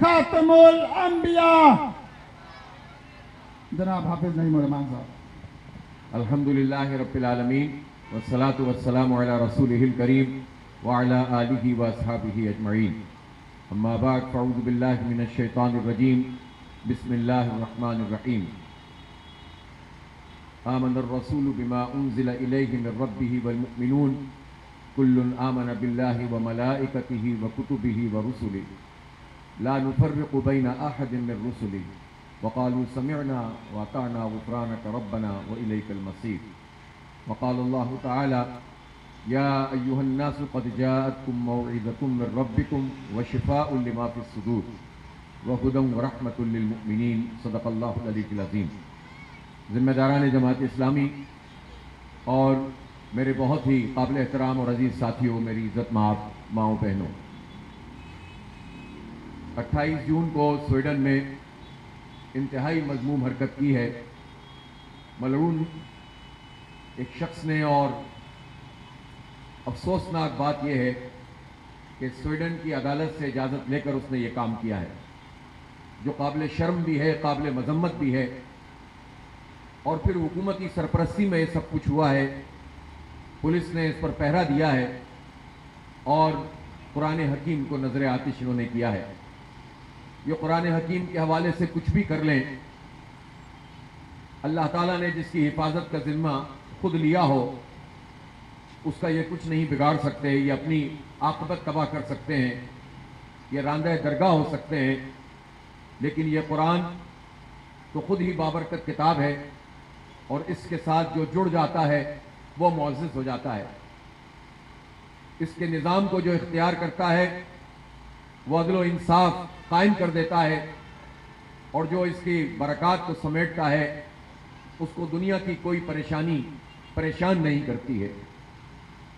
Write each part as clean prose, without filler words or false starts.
خاتم الانبیاء جناب حافظ نعیم الرحمان صاحب۔ الحمدللہ رب العالمین والصلاة والسلام علی رسولہ الکریم وعلی آلہ واصحابہ اجمعین، اما بعد فاعوذ باللہ من الشیطان الرجیم، بسم اللہ الرحمن الرحیم۔ آمن الرسول بما انزل الیہ من ربہ والمؤمنون کل آمن باللہ وملائکتہ وکتبہ ورسلہ لا نفرق بین احد من رسلہ وقالوا سمعنا واطعنا غفرانك ربنا وإليك المصير۔ وقال الله تعالى يا أيها الناس قد جاءتكم موعظة من ربكم وشفاء لما في الصدور وهدى ورحمة للمؤمنين، صدق الله العلي العظيم۔ ذمہ داران جماعت اسلامی اور میرے بہت ہی قابل احترام اور عزیز ساتھیوں، میری عزت ماؤں بہنوں، 28 جون کو سویڈن میں انتہائی مذموم حرکت کی ہے ملعون ایک شخص نے، اور افسوسناک بات یہ ہے کہ سویڈن کی عدالت سے اجازت لے کر اس نے یہ کام کیا ہے، جو قابل شرم بھی ہے، قابل مذمت بھی ہے، اور پھر حکومتی سرپرستی میں یہ سب کچھ ہوا ہے۔ پولیس نے اس پر پہرا دیا ہے اور قرآن حکیم کو نظر آتش انہوں نے کیا ہے۔ یہ قرآن حکیم کے حوالے سے کچھ بھی کر لیں، اللہ تعالیٰ نے جس کی حفاظت کا ذمہ خود لیا ہو اس کا یہ کچھ نہیں بگاڑ سکتے، یہ اپنی عاقبت تباہ کر سکتے ہیں، یہ راندہ درگاہ ہو سکتے ہیں، لیکن یہ قرآن تو خود ہی بابرکت کتاب ہے، اور اس کے ساتھ جو جڑ جاتا ہے وہ معزز ہو جاتا ہے۔ اس کے نظام کو جو اختیار کرتا ہے وہ عدل و انصاف قائم کر دیتا ہے، اور جو اس کی برکات کو سمیٹتا ہے اس کو دنیا کی کوئی پریشان نہیں کرتی ہے۔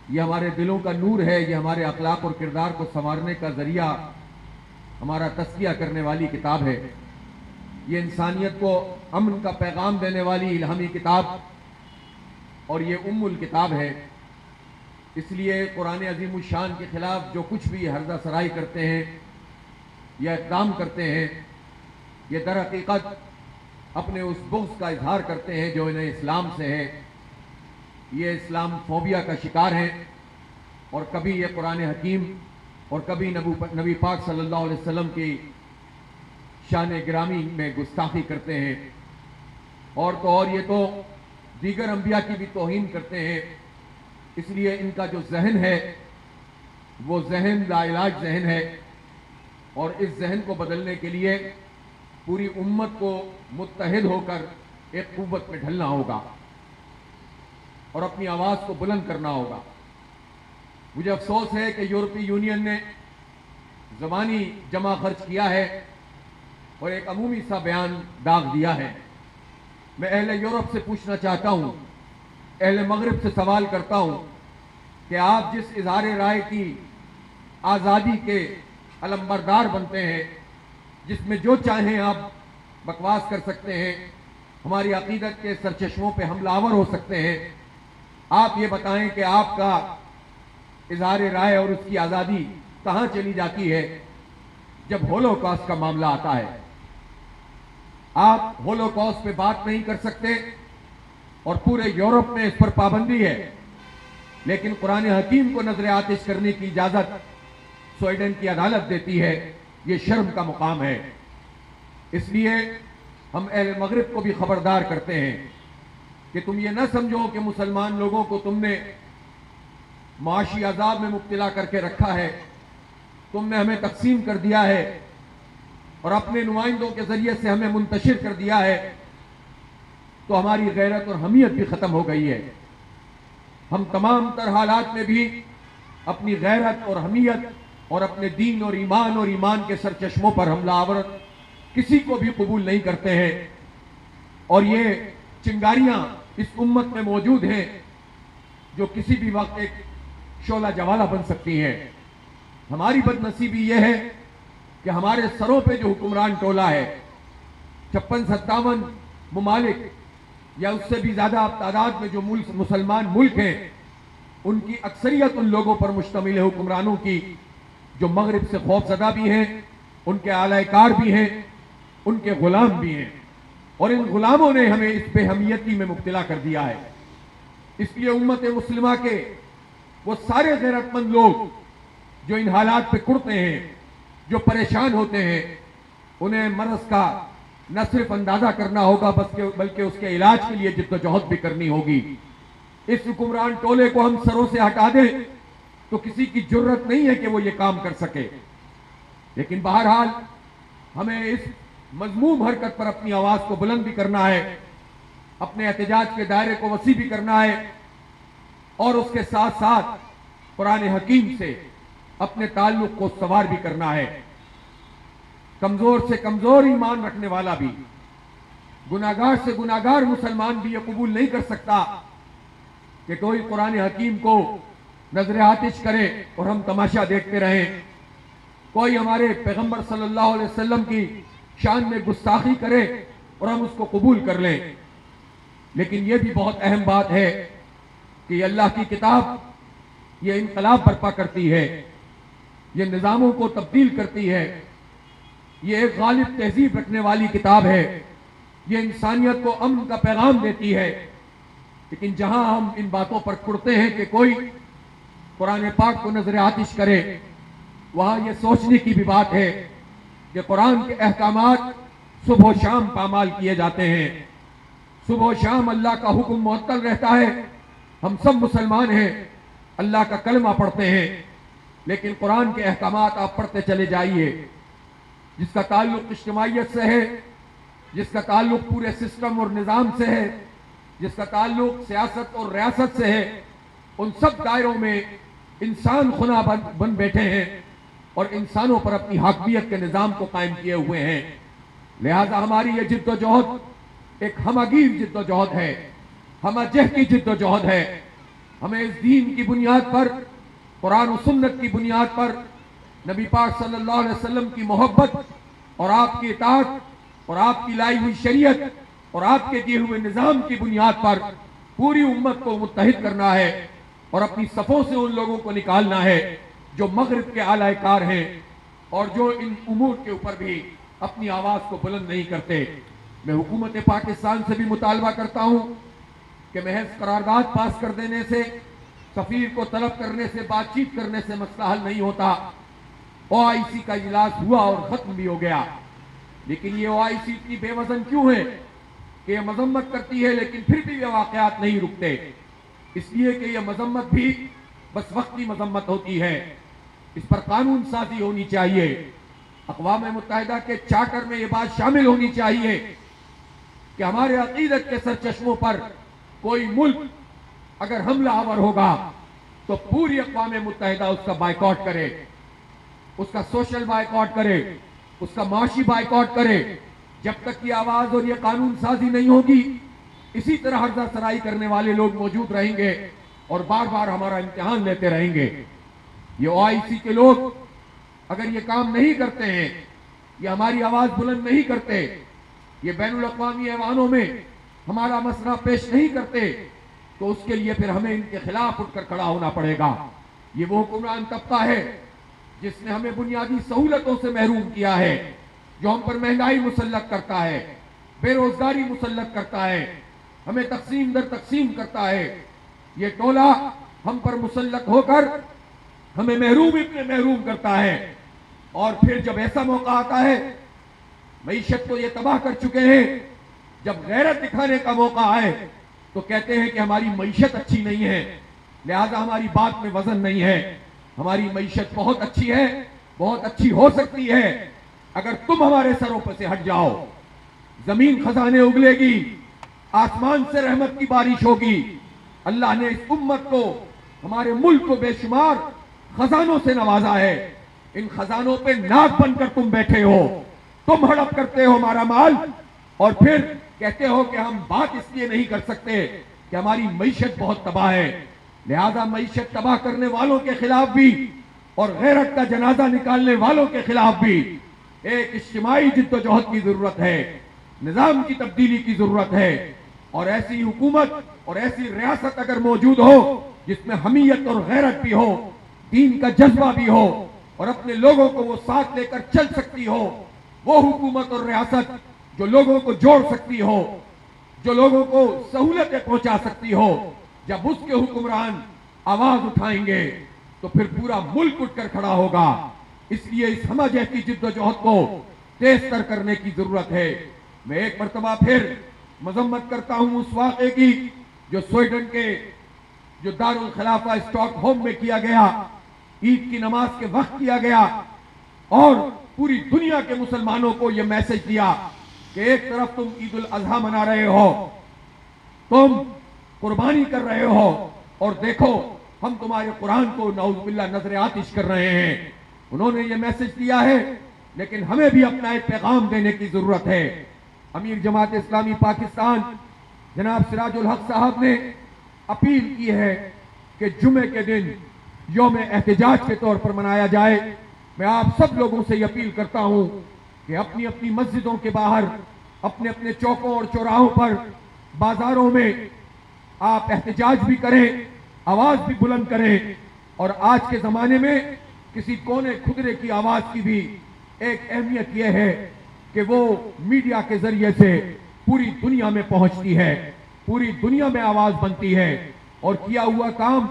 یہ ہمارے دلوں کا نور ہے، یہ ہمارے اخلاق اور کردار کو سنوارنے کا ذریعہ، ہمارا تزکیہ کرنے والی کتاب ہے۔ یہ انسانیت کو امن کا پیغام دینے والی الہامی کتاب اور یہ ام الکتاب ہے۔ اس لیے قرآن عظیم الشان کے خلاف جو کچھ بھی حرزہ سرائی کرتے ہیں یا اقدام کرتے ہیں، یہ در حقیقت اپنے اس بغض کا اظہار کرتے ہیں جو انہیں اسلام سے ہے۔ یہ اسلام فوبیا کا شکار ہیں، اور کبھی یہ قرآن حکیم اور کبھی نبی پاک صلی اللہ علیہ وسلم کی شان گرامی میں گستاخی کرتے ہیں، اور یہ تو دیگر انبیاء کی بھی توہین کرتے ہیں۔ اس لیے ان کا جو ذہن ہے وہ ذہن لا علاج ذہن ہے، اور اس ذہن کو بدلنے کے لیے پوری امت کو متحد ہو کر ایک قوت میں ڈھلنا ہوگا اور اپنی آواز کو بلند کرنا ہوگا۔ مجھے افسوس ہے کہ یورپی یونین نے زبانی جمع خرچ کیا ہے اور ایک عمومی سا بیان داغ دیا ہے۔ میں اہل یورپ سے پوچھنا چاہتا ہوں، اہل مغرب سے سوال کرتا ہوں کہ آپ جس اظہار رائے کی آزادی کے علمبردار بنتے ہیں، جس میں جو چاہیں آپ بکواس کر سکتے ہیں، ہماری عقیدت کے سرچشموں پہ حملہ آور ہو سکتے ہیں، آپ یہ بتائیں کہ آپ کا اظہار رائے اور اس کی آزادی کہاں چلی جاتی ہے جب ہولوکاسٹ کا معاملہ آتا ہے؟ آپ ہولوکاسٹ پہ بات نہیں کر سکتے، اور پورے یورپ میں اس پر پابندی ہے، لیکن قرآن حکیم کو نظر آتش کرنے کی اجازت سویڈن کی عدالت دیتی ہے۔ یہ شرم کا مقام ہے۔ اس لیے ہم اہل مغرب کو بھی خبردار کرتے ہیں کہ تم یہ نہ سمجھو کہ مسلمان لوگوں کو تم نے معاشی عذاب میں مبتلا کر کے رکھا ہے، تم نے ہمیں تقسیم کر دیا ہے اور اپنے نمائندوں کے ذریعے سے ہمیں منتشر کر دیا ہے، تو ہماری غیرت اور حمیت بھی ختم ہو گئی ہے۔ ہم تمام تر حالات میں بھی اپنی غیرت اور حمیت اور اپنے دین اور ایمان کے سرچشموں پر حملہ آور کسی کو بھی قبول نہیں کرتے ہیں، اور یہ چنگاریاں اس امت میں موجود ہیں جو کسی بھی وقت ایک شعلہ جوالہ بن سکتی ہیں۔ ہماری بدنصیبی یہ ہے کہ ہمارے سروں پہ جو حکمران ٹولہ ہے، 56-57 ممالک یا اس سے بھی زیادہ تعداد میں جو مسلمان ملک ہیں، ان کی اکثریت ان لوگوں پر مشتمل ہے، حکمرانوں کی، جو مغرب سے خوف زدہ بھی ہیں، ان کے اعلی کار بھی ہیں، ان کے غلام بھی ہیں، اور ان غلاموں نے ہمیں اس بے حمیتی میں مبتلا کر دیا ہے۔ اس لیے امت مسلمہ کے وہ سارے غیرت مند لوگ جو ان حالات پہ کڑتے ہیں، جو پریشان ہوتے ہیں، انہیں مرض کا نہ صرف اندازہ کرنا ہوگا بلکہ اس کے علاج کے لیے جد و جہد بھی کرنی ہوگی۔ اس حکمران ٹولے کو ہم سروں سے ہٹا دیں تو کسی کی جرت نہیں ہے کہ وہ یہ کام کر سکے، لیکن بہرحال ہمیں اس مذموم حرکت پر اپنی آواز کو بلند بھی کرنا ہے، اپنے احتجاج کے دائرے کو وسیع بھی کرنا ہے، اور اس کے ساتھ ساتھ قرآن حکیم سے اپنے تعلق کو استوار بھی کرنا ہے۔ کمزور سے کمزور ایمان رکھنے والا بھی، گناہگار سے گناہگار مسلمان بھی یہ قبول نہیں کر سکتا کہ کوئی قرآن حکیم کو نظر آتش کرے اور ہم تماشا دیکھتے رہیں، کوئی ہمارے پیغمبر صلی اللہ علیہ وسلم کی شان میں گستاخی کرے اور ہم اس کو قبول کر لیں۔ لیکن یہ بھی بہت اہم بات ہے کہ یہ اللہ کی کتاب یہ انقلاب برپا کرتی ہے، یہ نظاموں کو تبدیل کرتی ہے، یہ ایک غالب تہذیب رکھنے والی کتاب ہے، یہ انسانیت کو امن کا پیغام دیتی ہے۔ لیکن جہاں ہم ان باتوں پر کڑتے ہیں کہ کوئی قرآن پاک کو نظر آتش کرے، وہاں یہ سوچنے کی بھی بات ہے کہ قرآن کے احکامات صبح و شام پامال کیے جاتے ہیں، صبح و شام اللہ کا حکم معطل رہتا ہے۔ ہم سب مسلمان ہیں، اللہ کا کلمہ پڑھتے ہیں، لیکن قرآن کے احکامات آپ پڑھتے چلے جائیے، جس کا تعلق اجتماعیت سے ہے، جس کا تعلق پورے سسٹم اور نظام سے ہے، جس کا تعلق سیاست اور ریاست سے ہے، ان سب دائروں میں انسان خنا بن بیٹھے ہیں اور انسانوں پر اپنی حاکمیت کے نظام کو قائم کیے ہوئے ہیں۔ لہذا ہماری یہ جد و جہد ایک ہمگیر جد و جہد ہے، ہمہ کی جد و جہد ہے۔ ہمیں اس دین کی بنیاد پر، قرآن و سنت کی بنیاد پر، نبی پاک صلی اللہ علیہ وسلم کی محبت اور آپ کی اطاعت اور آپ کی لائی ہوئی شریعت اور آپ کے دیے ہوئے نظام کی بنیاد پر پوری امت کو متحد کرنا ہے اور اپنی صفوں سے ان لوگوں کو نکالنا ہے جو مغرب کے اعلی کار ہیں اور جو ان امور کے اوپر بھی اپنی آواز کو بلند نہیں کرتے۔ میں حکومت پاکستان سے بھی مطالبہ کرتا ہوں کہ محض قرارداد پاس کر دینے سے، سفیر کو طلب کرنے سے، بات چیت کرنے سے مسئلہ حل نہیں ہوتا۔ OIC کا اجلاس ہوا اور ختم بھی ہو گیا، لیکن یہ OIC اتنی بے وزن کیوں ہے کہ یہ مذمت کرتی ہے لیکن پھر بھی یہ واقعات نہیں رکتے؟ اس لیے کہ یہ مذمت بھی بس وقتی مذمت ہوتی ہے، اس پر قانون سازی ہونی چاہیے۔ اقوام متحدہ کے چارٹر میں یہ بات شامل ہونی چاہیے کہ ہمارے عقیدت کے سرچشموں پر کوئی ملک اگر حملہ آور ہوگا تو پوری اقوام متحدہ اس کا بائیکاٹ کرے، اس کا سوشل بائیکاٹ کرے، اس کا معاشی بائیکاٹ کرے۔ جب تک یہ آواز اور یہ قانون سازی نہیں ہوگی، اسی طرح ہرزہ سرائی کرنے والے لوگ موجود رہیں گے اور بار بار ہمارا امتحان لیتے رہیں گے۔ یہ OIC کے لوگ اگر یہ کام نہیں کرتے ہیں، یہ ہماری آواز بلند نہیں کرتے، یہ بین الاقوامی ایوانوں میں ہمارا مسئلہ پیش نہیں کرتے، تو اس کے لیے پھر ہمیں ان کے خلاف اٹھ کر کھڑا ہونا پڑے گا۔ یہ وہ حکمران طبقہ ہے جس نے ہمیں بنیادی سہولتوں سے محروم کیا ہے، جو ہم پر مہنگائی مسلط کرتا ہے، بے روزگاری مسلط کرتا ہے، ہمیں تقسیم در تقسیم کرتا ہے۔ یہ ٹولہ ہم پر مسلط ہو کر ہمیں محروم اتنے محروم کرتا ہے، اور پھر جب ایسا موقع آتا ہے، معیشت کو یہ تباہ کر چکے ہیں، جب غیرت دکھانے کا موقع آئے تو کہتے ہیں کہ ہماری معیشت اچھی نہیں ہے، لہذا ہماری بات میں وزن نہیں ہے۔ ہماری معیشت بہت اچھی ہے، بہت اچھی ہو سکتی ہے اگر تم ہمارے سروں پر سے ہٹ جاؤ۔ زمین خزانے اگلے گی، آسمان سے رحمت کی بارش ہوگی۔ اللہ نے اس امت کو، ہمارے ملک کو بے شمار خزانوں سے نوازا ہے۔ ان خزانوں پہ ناک بن کر تم بیٹھے ہو، تم ہڑپ کرتے ہو ہمارا مال، اور پھر کہتے ہو کہ ہم بات اس لیے نہیں کر سکتے کہ ہماری معیشت بہت تباہ ہے۔ لہذا معیشت تباہ کرنے والوں کے خلاف بھی اور غیرت کا جنازہ نکالنے والوں کے خلاف بھی ایک اجتماعی جد و جہد کی ضرورت ہے، نظام کی تبدیلی کی ضرورت ہے، اور ایسی حکومت اور ایسی ریاست اگر موجود ہو جس میں حمیت اور غیرت بھی ہو، دین کا جذبہ بھی ہو اور اپنے لوگوں کو وہ ساتھ لے کر چل سکتی ہو، وہ حکومت اور ریاست جو لوگوں کو جوڑ سکتی ہو، جو لوگوں کو سہولتیں پہنچا سکتی ہو، جب اس کے حکمران آواز اٹھائیں گے تو پھر پورا ملک اٹھ کر کھڑا ہوگا۔ اس لیے اس ہمہ جہتی جد و جہد کو تیز تر کرنے کی ضرورت ہے۔ میں ایک مرتبہ پھر مذمت کرتا ہوں اس واقعے کی جو سویڈن کے جو دارالخلافہ اسٹاک ہوم میں کیا گیا، عید کی نماز کے وقت کیا گیا، اور پوری دنیا کے مسلمانوں کو یہ میسج دیا کہ ایک طرف تم عید الاضحیٰ منا رہے ہو، تم قربانی کر رہے ہو، اور دیکھو ہم تمہارے قرآن کو نعوذ باللہ نظر آتش کر رہے ہیں۔ انہوں نے یہ میسج دیا ہے، لیکن ہمیں بھی اپنا ایک پیغام دینے کی ضرورت ہے۔ امیر جماعت اسلامی پاکستان جناب سراج الحق صاحب نے اپیل کی ہے کہ جمعے کے دن یوم احتجاج کے طور پر منایا جائے۔ میں آپ سب لوگوں سے یہ اپیل کرتا ہوں کہ اپنی اپنی مسجدوں کے باہر، اپنے اپنے چوکوں اور چوراہوں پر، بازاروں میں آپ احتجاج بھی کریں، آواز بھی بلند کریں، اور آج کے زمانے میں کسی کونے کھدرے کی آواز کی بھی ایک اہمیت یہ ہے کہ وہ میڈیا کے ذریعے سے پوری دنیا میں پہنچتی ہے، پوری دنیا میں آواز بنتی ہے، اور کیا ہوا کام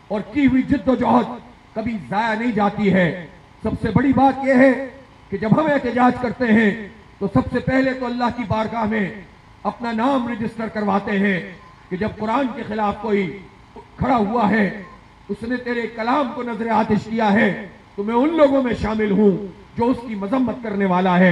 اور کی ہوئی جد و جہد کبھی ضائع نہیں جاتی ہے۔ سب سے بڑی بات یہ ہے کہ جب ہم احتجاج کرتے ہیں تو سب سے پہلے تو اللہ کی بارگاہ میں اپنا نام رجسٹر کرواتے ہیں کہ جب قرآن کے خلاف کوئی کھڑا ہوا ہے، اس نے تیرے کلام کو نظر آتش کیا ہے، تو میں ان لوگوں میں شامل ہوں جو اس کی مذمت کرنے والا ہے۔